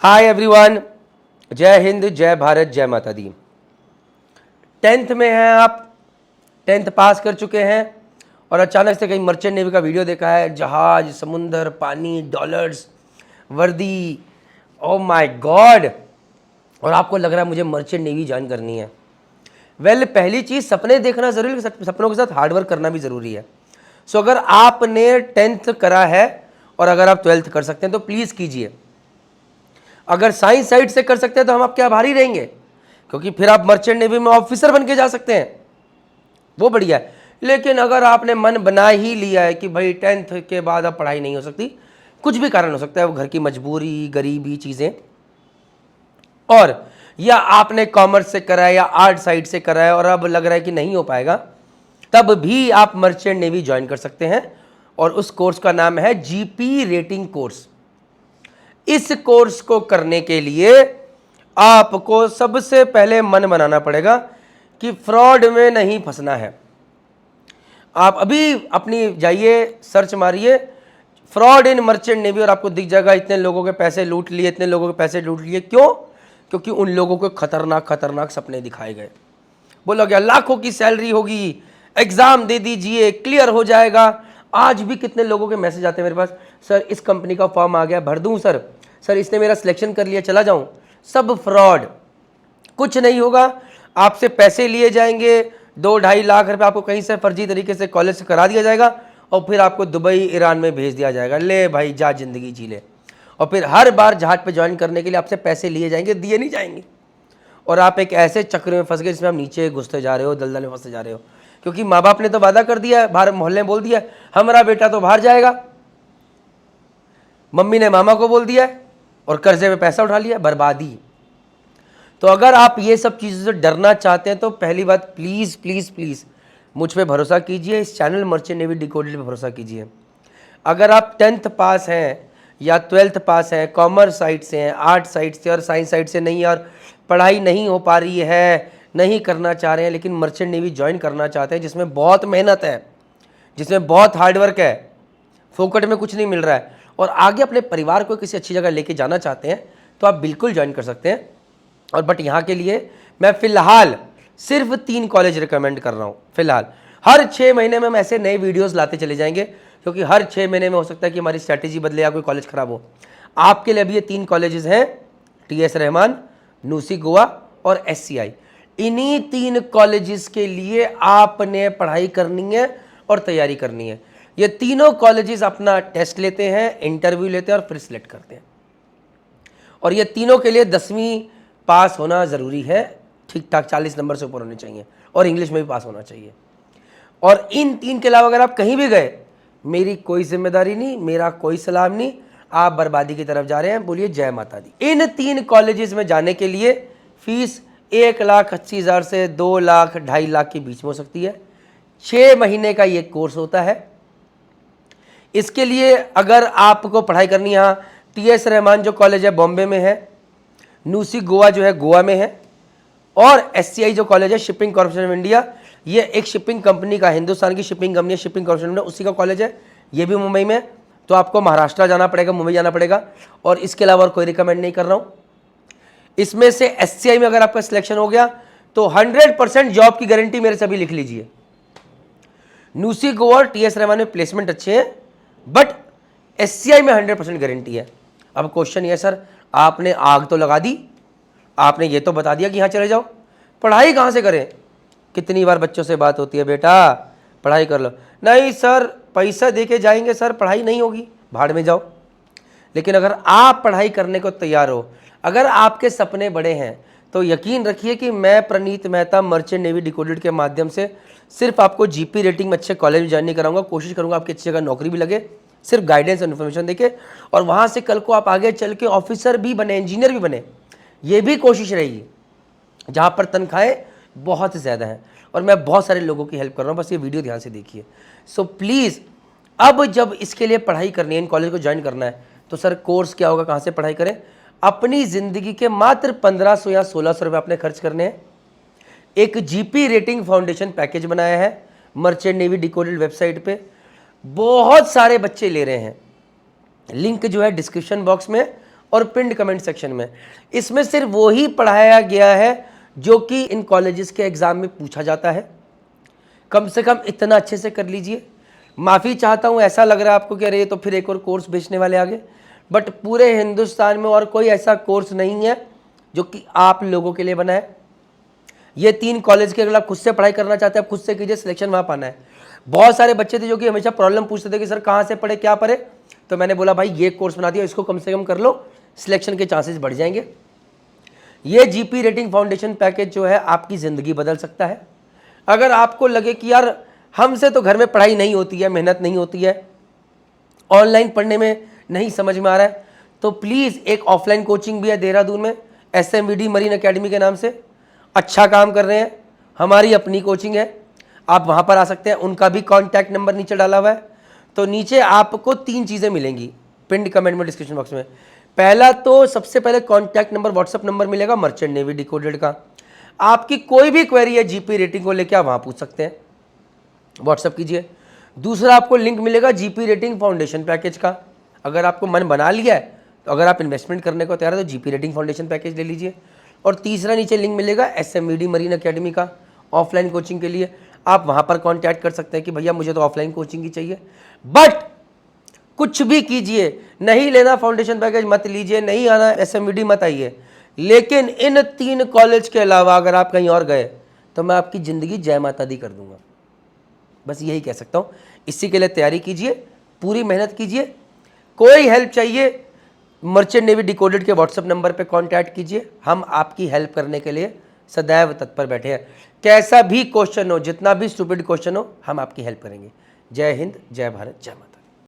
Hi everyone, जय हिंद, जय भारत, जय माता दी। 10th में हैं आप, 10th पास कर चुके हैं और अचानक से कहीं मर्चेंट नेवी का वीडियो देखा है, जहाज, समुंदर, पानी, डॉलर्स, वर्दी, ओ माय गॉड, और आपको लग रहा है मुझे मर्चेंट नेवी ज्वाइन करनी है। पहली चीज़ सपने देखना ज़रूरी है, सपनों के साथ हार्डवर्क करना भी ज़रूरी है। सो अगर आपने 10th करा है और अगर आप 12th कर सकते हैं तो प्लीज़ कीजिए। अगर साइंस साइड से कर सकते हैं तो हम आपके आभारी रहेंगे, क्योंकि फिर आप मर्चेंट नेवी में ऑफिसर बन के जा सकते हैं, वो बढ़िया है। लेकिन अगर आपने मन बना ही लिया है कि भाई 10th के बाद अब पढ़ाई नहीं हो सकती, कुछ भी कारण हो सकता है, वो घर की मजबूरी, गरीबी चीज़ें, और या आपने कॉमर्स से करा है या आर्ट साइड से करा है और अब लग रहा है कि नहीं हो पाएगा, तब भी आप मर्चेंट नेवी ज्वाइन कर सकते हैं। और उस कोर्स का नाम है जीपी रेटिंग कोर्स। इस कोर्स को करने के लिए आपको सबसे पहले मन बनाना पड़ेगा कि फ्रॉड में नहीं फंसना है। आप अभी अपनी जाइए, सर्च मारिए फ्रॉड इन मर्चेंट नेवी और आपको दिख जाएगा इतने लोगों के पैसे लूट लिए, इतने लोगों के पैसे लूट लिए। क्यों? क्योंकि उन लोगों को खतरनाक खतरनाक सपने दिखाए गए। बोला गया लाखों की सैलरी होगी, एग्जाम दे दीजिए, क्लियर हो जाएगा। आज भी कितने लोगों के मैसेज आते हैं मेरे पास, सर इस कंपनी का फॉर्म आ गया, भर दूं सर, सर इसने मेरा सिलेक्शन कर लिया, चला जाऊं। सब फ्रॉड, कुछ नहीं होगा। आपसे पैसे लिए जाएंगे, 2-2.5 लाख रुपए आपको कहीं से फर्जी तरीके से कॉलेज से करा दिया जाएगा और फिर आपको दुबई, ईरान में भेज दिया जाएगा, ले भाई जा जिंदगी जी ले। और फिर हर बार जहाज पे ज्वाइन करने के लिए आपसे पैसे लिए जाएंगे, दिए नहीं जाएंगे, और आप एक ऐसे चक्र में फंस गए जिसमें आप नीचे घुसते जा रहे हो, दलदल में फंसते जा रहे हो। क्योंकि माँ बाप ने तो वादा कर दिया है, बाहर मोहल्ले में बोल दिया है हमारा बेटा तो बाहर जाएगा, मम्मी ने मामा को बोल दिया है और कर्जे में पैसा उठा लिया, बर्बादी। तो अगर आप ये सब चीज़ों से डरना चाहते हैं तो पहली बात, प्लीज़ प्लीज़ प्लीज़ मुझ पे भरोसा कीजिए, इस चैनल मर्चेंट नेवी डिकोडेड पे भरोसा कीजिए। अगर आप 10th पास हैं या 12th पास हैं, कॉमर्स साइड से हैं, आर्ट साइड से और साइंस साइड से नहीं, और पढ़ाई नहीं हो पा रही है, नहीं करना चाह रहे हैं, लेकिन मर्चेंट नेवी ज्वाइन करना चाहते हैं जिसमें बहुत मेहनत है, जिसमें बहुत हार्डवर्क है, फोकट में कुछ नहीं मिल रहा है, और आगे अपने परिवार को किसी अच्छी जगह लेके जाना चाहते हैं, तो आप बिल्कुल ज्वाइन कर सकते हैं। और बट यहाँ के लिए मैं फ़िलहाल सिर्फ 3 कॉलेज रिकमेंड कर रहा हूँ। फिलहाल हर 6 महीने में हम ऐसे नए वीडियोस लाते चले जाएंगे, क्योंकि हर 6 महीने में हो सकता है कि हमारी स्ट्रैटेजी बदले या कोई कॉलेज खराब हो। आपके लिए अभी ये 3 कॉलेजेस हैं, TS रहमान, नूसी गोवा और SCI। इन्हीं 3 कॉलेजेस के लिए आपने पढ़ाई करनी है और तैयारी करनी है। ये तीनों कॉलेजेस अपना टेस्ट लेते हैं, इंटरव्यू लेते हैं और फिर सिलेक्ट करते हैं। और ये तीनों के लिए 10वीं पास होना ज़रूरी है, ठीक ठाक 40 नंबर से ऊपर होने चाहिए, और इंग्लिश में भी पास होना चाहिए। और इन 3 के अलावा अगर आप कहीं भी गए, मेरी कोई जिम्मेदारी नहीं, मेरा कोई सलाम नहीं, आप बर्बादी की तरफ जा रहे हैं, बोलिए जय माता दी। इन 3 कॉलेजेस में जाने के लिए फीस 1,80,000 से 2 लाख 2.5 लाख के बीच में हो सकती है। 6 महीने का ये कोर्स होता है। इसके लिए अगर आपको पढ़ाई करनी है, यहाँ TS रहमान जो कॉलेज है बॉम्बे में है, नूसी गोवा जो है गोवा में है, और SCI जो कॉलेज है शिपिंग कॉर्पोरेशन ऑफ इंडिया, ये एक शिपिंग कंपनी का, हिंदुस्तान की शिपिंग कंपनी है शिपिंग कॉर्पोरेशन में, उसी का कॉलेज है, ये भी मुंबई में। तो आपको महाराष्ट्र जाना पड़ेगा, मुंबई जाना पड़ेगा, और इसके अलावा और कोई रिकमेंड नहीं कर रहा हूँ। इसमें से SCI में अगर आपका सिलेक्शन हो गया तो 100% जॉब की गारंटी मेरे से अभी लिख लीजिए। नूसी गोवा और TS रहमान में प्लेसमेंट अच्छे हैं, बट SCI में 100% गारंटी है। अब क्वेश्चन ये, सर आपने आग तो लगा दी, आपने ये तो बता दिया कि यहाँ चले जाओ, पढ़ाई कहाँ से करें? कितनी बार बच्चों से बात होती है, बेटा पढ़ाई कर लो। नहीं सर, पैसा दे के जाएंगे सर, पढ़ाई नहीं होगी, भाड़ में जाओ। लेकिन अगर आप पढ़ाई करने को तैयार हो, अगर आपके सपने बड़े हैं, तो यकीन रखिए कि मैं प्रनीत मेहता मर्चेंट नेवी डिकोडेड के माध्यम से सिर्फ आपको GP रेटिंग में अच्छे कॉलेज में ज्वाइन नहीं कराऊंगा, कोशिश करूंगा आपकी अच्छी जगह नौकरी भी लगे, सिर्फ गाइडेंस और इन्फॉर्मेशन देके, और वहाँ से कल को आप आगे चल के ऑफिसर भी बने, इंजीनियर भी बने, ये भी कोशिश रहेगी, जहाँ पर तनख्वाहें बहुत ज़्यादा हैं। और मैं बहुत सारे लोगों की हेल्प कर रहा हूँ, बस ये वीडियो ध्यान से देखिए। सो प्लीज़, अब जब इसके लिए पढ़ाई करनी है, इन कॉलेज को ज्वाइन करना है, तो सर कोर्स क्या होगा, कहाँ से पढ़ाई करें? अपनी ज़िंदगी के मात्र 1500 या 1600 रुपये आपने खर्च करने हैं। एक GP रेटिंग फाउंडेशन पैकेज बनाया है मर्चेंट नेवी डिकोडेड वेबसाइट पे, बहुत सारे बच्चे ले रहे हैं, लिंक जो है डिस्क्रिप्शन बॉक्स में और पिंड कमेंट सेक्शन में। इसमें सिर्फ वो ही पढ़ाया गया है जो कि इन कॉलेजेस के एग्ज़ाम में पूछा जाता है। कम से कम इतना अच्छे से कर लीजिए। माफ़ी चाहता हूँ, ऐसा लग रहा है आपको कि अरे ये तो फिर एक और कोर्स बेचने वाले आगे, बट पूरे हिंदुस्तान में और कोई ऐसा कोर्स नहीं है जो कि आप लोगों के लिए बना है। ये 3 कॉलेज के अगर आप खुद से पढ़ाई करना चाहते हैं, आप खुद से कीजिए, सिलेक्शन वहाँ पाना है। बहुत सारे बच्चे थे जो कि हमेशा प्रॉब्लम पूछते थे कि सर कहाँ से पढ़े, क्या पढ़े, तो मैंने बोला भाई ये कोर्स बना दिया, इसको कम से कम कर लो, सिलेक्शन के चांसेस बढ़ जाएंगे। ये जीपी रेटिंग फाउंडेशन पैकेज जो है आपकी ज़िंदगी बदल सकता है। अगर आपको लगे कि यार हमसे तो घर में पढ़ाई नहीं होती है, मेहनत नहीं होती है, ऑनलाइन पढ़ने में नहीं समझ में आ रहा है, तो प्लीज़ एक ऑफलाइन कोचिंग भी है देहरादून में, SMVD मरीन एकेडमी के नाम से, अच्छा काम कर रहे हैं, हमारी अपनी कोचिंग है, आप वहाँ पर आ सकते हैं। उनका भी कॉन्टैक्ट नंबर नीचे डाला हुआ है। तो नीचे आपको 3 चीज़ें मिलेंगी पिंड कमेंट में, डिस्क्रिप्शन बॉक्स में। पहला तो सबसे पहले कॉन्टैक्ट नंबर, व्हाट्सअप नंबर मिलेगा मर्चेंट नेवी डिकोडेड का। आपकी कोई भी क्वेरी है जीपी रेटिंग को लेकर आप वहाँ पूछ सकते हैं, व्हाट्सअप कीजिए। दूसरा आपको लिंक मिलेगा जीपी रेटिंग फाउंडेशन पैकेज का। अगर आपको मन बना लिया है, तो अगर आप इन्वेस्टमेंट करने को तैयार है तो जीपी रेटिंग फाउंडेशन पैकेज ले लीजिए। और तीसरा नीचे लिंक मिलेगा SMVD मरीन एकेडमी का, ऑफलाइन कोचिंग के लिए। आप वहाँ पर कॉन्टैक्ट कर सकते हैं कि भैया मुझे तो ऑफलाइन कोचिंग ही चाहिए। बट कुछ भी कीजिए, नहीं लेना फाउंडेशन पैकेज मत लीजिए, नहीं आना SMVD मत आइए, लेकिन इन 3 कॉलेज के अलावा अगर आप कहीं और गए तो मैं आपकी ज़िंदगी जय माता दी कर दूंगा। बस यही कह सकता हूँ। इसी के लिए तैयारी कीजिए, पूरी मेहनत कीजिए। कोई हेल्प चाहिए, मर्चेंट नेवी डिकोडेड के व्हाट्सएप नंबर पे कांटेक्ट कीजिए। हम आपकी हेल्प करने के लिए सदैव तत्पर बैठे हैं। कैसा भी क्वेश्चन हो, जितना भी स्टूपिड क्वेश्चन हो, हम आपकी हेल्प करेंगे। जय हिंद, जय भारत, जय माता।